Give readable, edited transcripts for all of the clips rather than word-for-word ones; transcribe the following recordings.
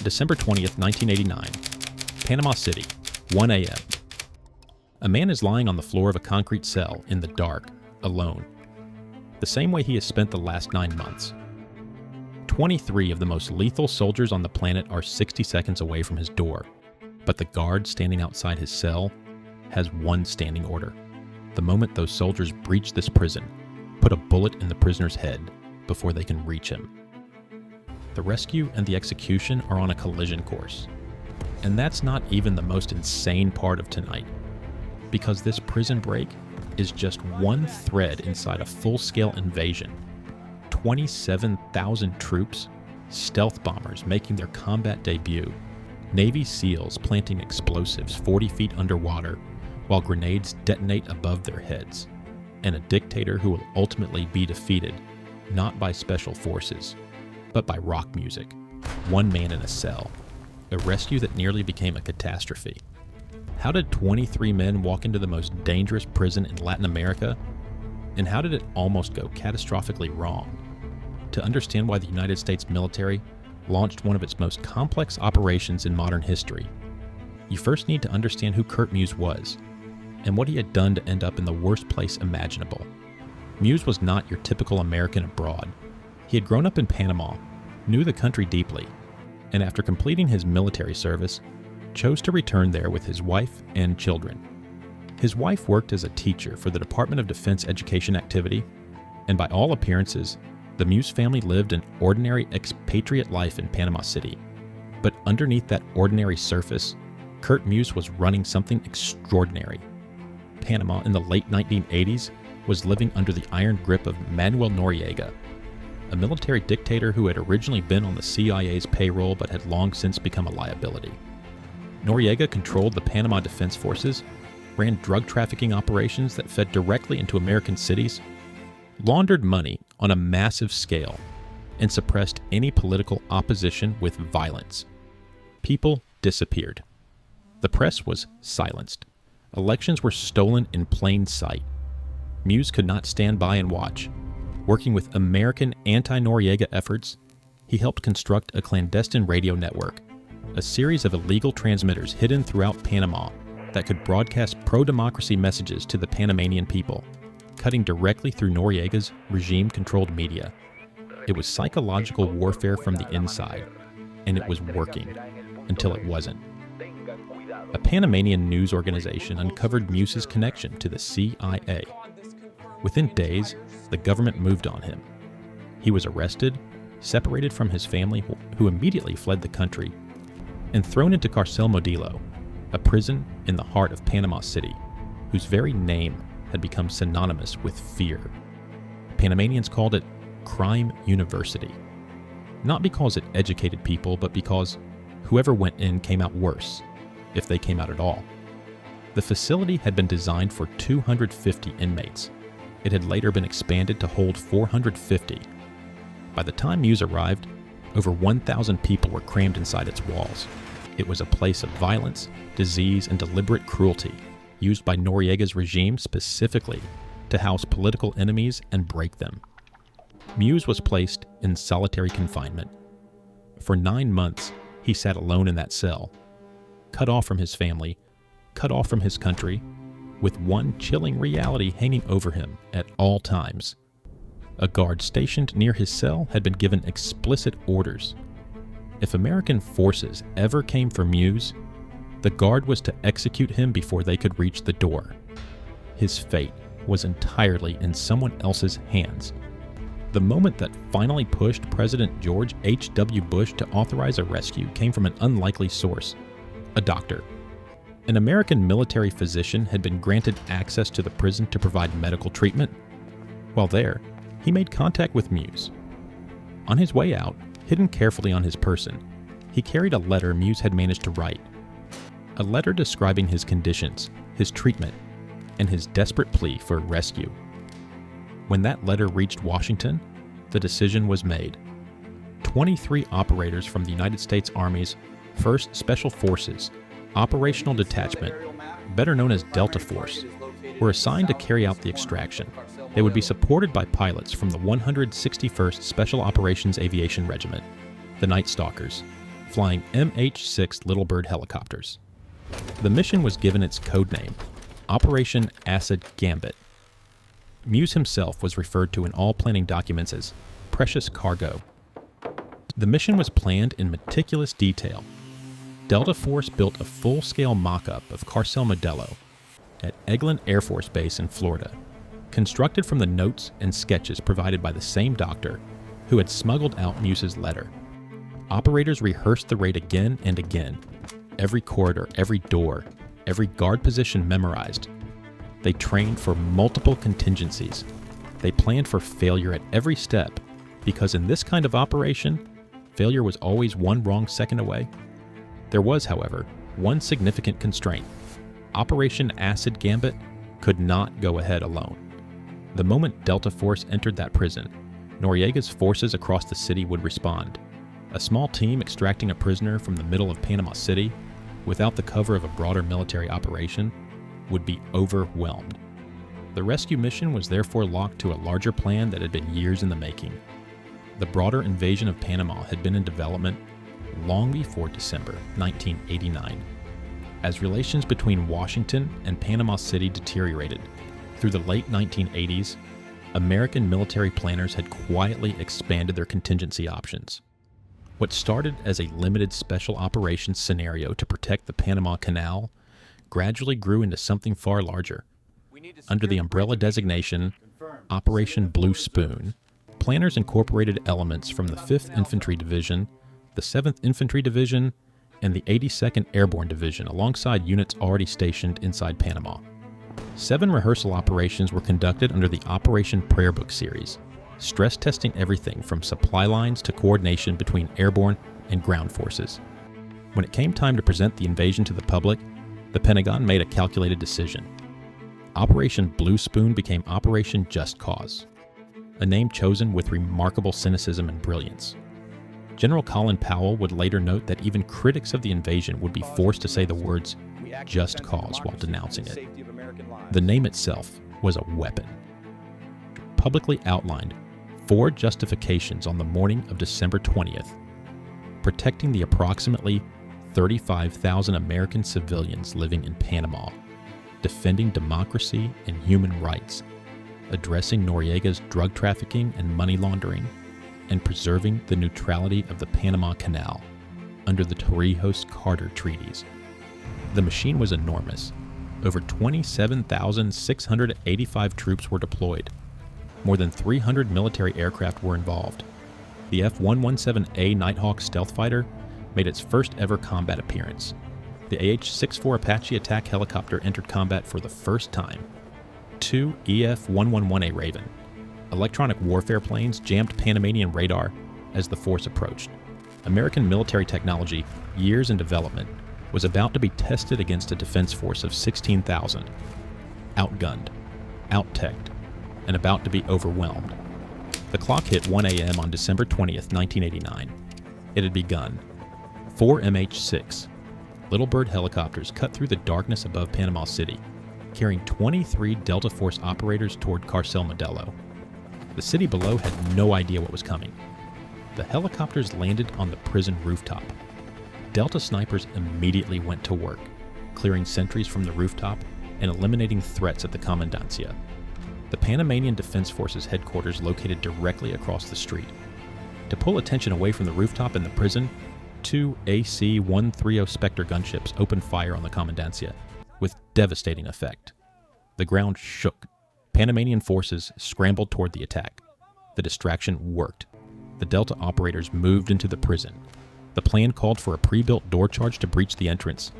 December 20th, 1989. Panama City, 1 a.m. A man is lying on the floor of a concrete cell in the dark, alone. The same way he has spent the last 9 months. 23 of the most lethal soldiers on the planet are 60 seconds away from his door, but the guard standing outside his cell has one standing order. The moment those soldiers breach this prison, put a bullet in the prisoner's head before they can reach him. The rescue and the execution are on a collision course. And that's not even the most insane part of tonight, because this prison break is just one thread inside a full-scale invasion. 27,000 troops, stealth bombers making their combat debut, Navy SEALs planting explosives 40 feet underwater while grenades detonate above their heads, and a dictator who will ultimately be defeated not by special forces, but by rock music. One man in a cell. A rescue that nearly became a catastrophe. How did 23 men walk into the most dangerous prison in Latin America? And how did it almost go catastrophically wrong? To understand why the United States military launched one of its most complex operations in modern history, you first need to understand who Kurt Muse was, and what he had done to end up in the worst place imaginable. Muse was not your typical American abroad. He had grown up in Panama, knew the country deeply, and after completing his military service, chose to return there with his wife and children. His wife worked as a teacher for the Department of Defense Education Activity, and by all appearances, the Muse family lived an ordinary expatriate life in Panama City. But underneath that ordinary surface, Kurt Muse was running something extraordinary. Panama in the late 1980s was living under the iron grip of Manuel Noriega, a military dictator who had originally been on the CIA's payroll but had long since become a liability. Noriega controlled the Panama Defense Forces, ran drug trafficking operations that fed directly into American cities, laundered money on a massive scale, and suppressed any political opposition with violence. People disappeared. The press was silenced. Elections were stolen in plain sight. Muse could not stand by and watch. Working with American anti-Noriega efforts, he helped construct a clandestine radio network, a series of illegal transmitters hidden throughout Panama that could broadcast pro-democracy messages to the Panamanian people, cutting directly through Noriega's regime-controlled media. It was psychological warfare from the inside, and it was working, until it wasn't. A Panamanian news organization uncovered Muse's connection to the CIA. Within days, the government moved on him. He was arrested, separated from his family, who immediately fled the country, and thrown into Cárcel Modelo, a prison in the heart of Panama City, whose very name had become synonymous with fear. Panamanians called it Crime University, not because it educated people, but because whoever went in came out worse, if they came out at all. The facility had been designed for 250 inmates. It had later been expanded to hold 450. By the time Muse arrived, over 1,000 people were crammed inside its walls. It was a place of violence, disease, and deliberate cruelty, used by Noriega's regime specifically to house political enemies and break them. Muse was placed in solitary confinement. For 9 months, he sat alone in that cell, cut off from his family, cut off from his country, with one chilling reality hanging over him at all times. A guard stationed near his cell had been given explicit orders. If American forces ever came for Muse, the guard was to execute him before they could reach the door. His fate was entirely in someone else's hands. The moment that finally pushed President George H.W. Bush to authorize a rescue came from an unlikely source: a doctor. An American military physician had been granted access to the prison to provide medical treatment. While there, he made contact with Muse. On his way out, hidden carefully on his person, he carried a letter Muse had managed to write. A letter describing his conditions, his treatment, and his desperate plea for rescue. When that letter reached Washington, the decision was made. 23 operators from the United States Army's 1st Special Forces Operational Detachment, better known as Delta Force, were assigned to carry out the extraction. They would be supported by pilots from the 161st Special Operations Aviation Regiment, the Night Stalkers, flying MH-6 Little Bird helicopters. The mission was given its code name, Operation Acid Gambit. Muse himself was referred to in all planning documents as precious cargo. The mission was planned in meticulous detail. Delta Force built a full-scale mock-up of Carcel Modelo at Eglin Air Force Base in Florida, constructed from the notes and sketches provided by the same doctor who had smuggled out Muse's letter. Operators rehearsed the raid again and again, every corridor, every door, every guard position memorized. They trained for multiple contingencies. They planned for failure at every step, because in this kind of operation, failure was always one wrong second away. There was, however, one significant constraint. Operation Acid Gambit could not go ahead alone. The moment Delta Force entered that prison, Noriega's forces across the city would respond. A small team extracting a prisoner from the middle of Panama City, without the cover of a broader military operation, would be overwhelmed. The rescue mission was therefore locked to a larger plan that had been years in the making. The broader invasion of Panama had been in development long before December 1989. As relations between Washington and Panama City deteriorated through the late 1980s, American military planners had quietly expanded their contingency options. What started as a limited special operations scenario to protect the Panama Canal gradually grew into something far larger. Under the umbrella designation Operation Blue Spoon, planners incorporated elements from the 5th Infantry Division, the 7th Infantry Division, and the 82nd Airborne Division alongside units already stationed inside Panama. 7 rehearsal operations were conducted under the Operation Prayer Book series, stress testing everything from supply lines to coordination between airborne and ground forces. When it came time to present the invasion to the public, the Pentagon made a calculated decision. Operation Blue Spoon became Operation Just Cause, a name chosen with remarkable cynicism and brilliance. General Colin Powell would later note that even critics of the invasion would be forced to say the words "just cause" while denouncing it. The name itself was a weapon. Publicly outlined 4 justifications on the morning of December 20th, protecting the approximately 35,000 American civilians living in Panama, defending democracy and human rights, addressing Noriega's drug trafficking and money laundering, and preserving the neutrality of the Panama Canal under the Torrijos-Carter treaties. The machine was enormous. Over 27,685 troops were deployed. More than 300 military aircraft were involved. The F-117A Nighthawk stealth fighter made its first ever combat appearance. The AH-64 Apache attack helicopter entered combat for the first time. 2 EF-111A Raven, electronic warfare planes, jammed Panamanian radar as the force approached. American military technology, years in development, was about to be tested against a defense force of 16,000, outgunned, out-teched, and about to be overwhelmed. The clock hit 1 a.m. on December 20th, 1989. It had begun. 4 MH-6 Little Bird helicopters cut through the darkness above Panama City, carrying 23 Delta Force operators toward Carcel Modelo. The city below had no idea what was coming. The helicopters landed on the prison rooftop. Delta snipers immediately went to work, clearing sentries from the rooftop and eliminating threats at the commandancia. The Panamanian Defense Force's headquarters located directly across the street. To pull attention away from the rooftop and the prison, 2 AC-130 Spectre gunships opened fire on the commandancia, with devastating effect. The ground shook. Panamanian forces scrambled toward the attack. The distraction worked. The Delta operators moved into the prison. The plan called for a pre-built door charge to breach the entrance,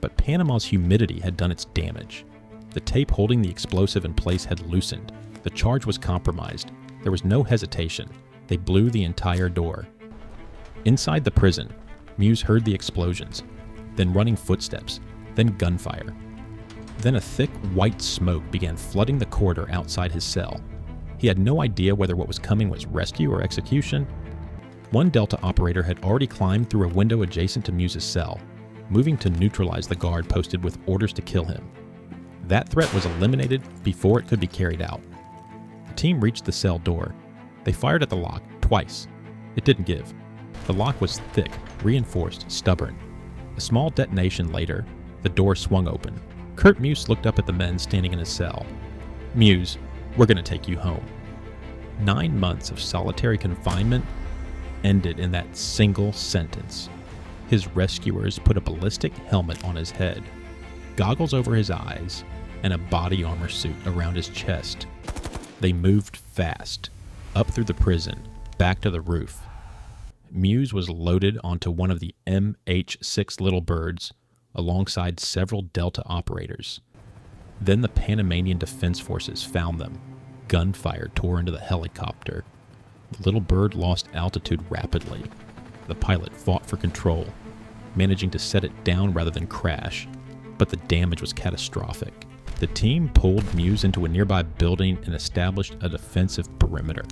but Panama's humidity had done its damage. The tape holding the explosive in place had loosened. The charge was compromised. There was no hesitation. They blew the entire door. Inside the prison, Muse heard the explosions, then running footsteps, then gunfire. Then a thick white smoke began flooding the corridor outside his cell. He had no idea whether what was coming was rescue or execution. One Delta operator had already climbed through a window adjacent to Muse's cell, moving to neutralize the guard posted with orders to kill him. That threat was eliminated before it could be carried out. The team reached the cell door. They fired at the lock twice. It didn't give. The lock was thick, reinforced, stubborn. A small detonation later, the door swung open. Kurt Muse looked up at the men standing in his cell. "Muse, we're going to take you home." 9 months of solitary confinement ended in that single sentence. His rescuers put a ballistic helmet on his head, goggles over his eyes, and a body armor suit around his chest. They moved fast, up through the prison, back to the roof. Muse was loaded onto one of the MH-6 Little Birds alongside several Delta operators. Then the Panamanian Defense Forces found them. Gunfire tore into the helicopter. The Little Bird lost altitude rapidly. The pilot fought for control, managing to set it down rather than crash, but the damage was catastrophic. The team pulled Muse into a nearby building and established a defensive perimeter.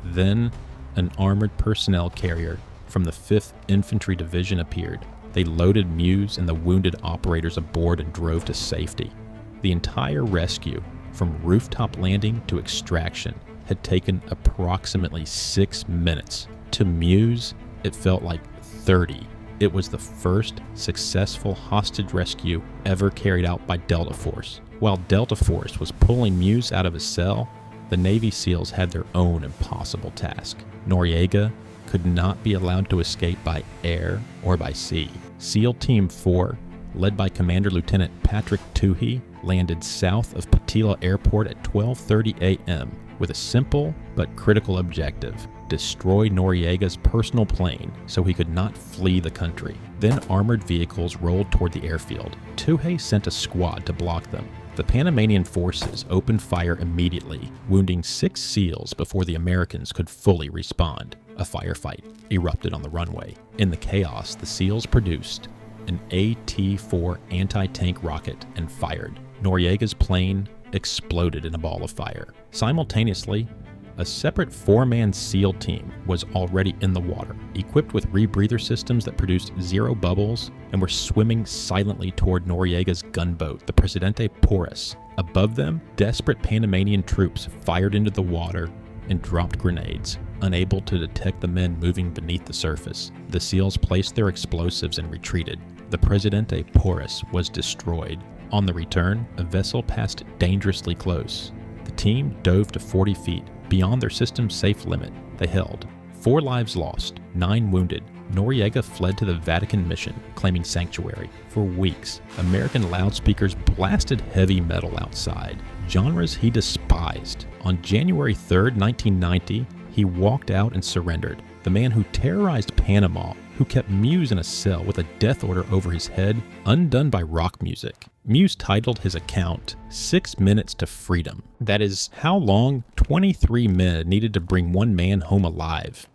Then, an armored personnel carrier from the 5th Infantry Division appeared. They loaded Muse and the wounded operators aboard and drove to safety. The entire rescue, from rooftop landing to extraction, had taken approximately 6 minutes. To Muse, it felt like 30. It was the first successful hostage rescue ever carried out by Delta Force. While Delta Force was pulling Muse out of his cell, the Navy SEALs had their own impossible task. Noriega could not be allowed to escape by air or by sea. SEAL Team 4, led by Commander Lieutenant Patrick Toohey, landed south of Patila Airport at 12:30 a.m. with a simple but critical objective: destroy Noriega's personal plane so he could not flee the country. Then armored vehicles rolled toward the airfield. Toohey sent a squad to block them. The Panamanian forces opened fire immediately, wounding 6 SEALs before the Americans could fully respond. A firefight erupted on the runway. In the chaos, the SEALs produced an AT-4 anti-tank rocket and fired. Noriega's plane exploded in a ball of fire. Simultaneously, a separate 4-man SEAL team was already in the water, equipped with rebreather systems that produced 0 bubbles and were swimming silently toward Noriega's gunboat, the Presidente Porras. Above them, desperate Panamanian troops fired into the water and dropped grenades, unable to detect the men moving beneath the surface. The SEALs placed their explosives and retreated. The Presidente Porras was destroyed. On the return, a vessel passed dangerously close. The team dove to 40 feet, beyond their system's safe limit. They held. 4 lives lost, 9 wounded. Noriega fled to the Vatican mission, claiming sanctuary. For weeks, American loudspeakers blasted heavy metal outside, genres he despised. On January 3rd, 1990, he walked out and surrendered. The man who terrorized Panama, who kept Muse in a cell with a death order over his head, undone by rock music. Muse titled his account, 6 Minutes to Freedom. That is how long 23 men needed to bring one man home alive.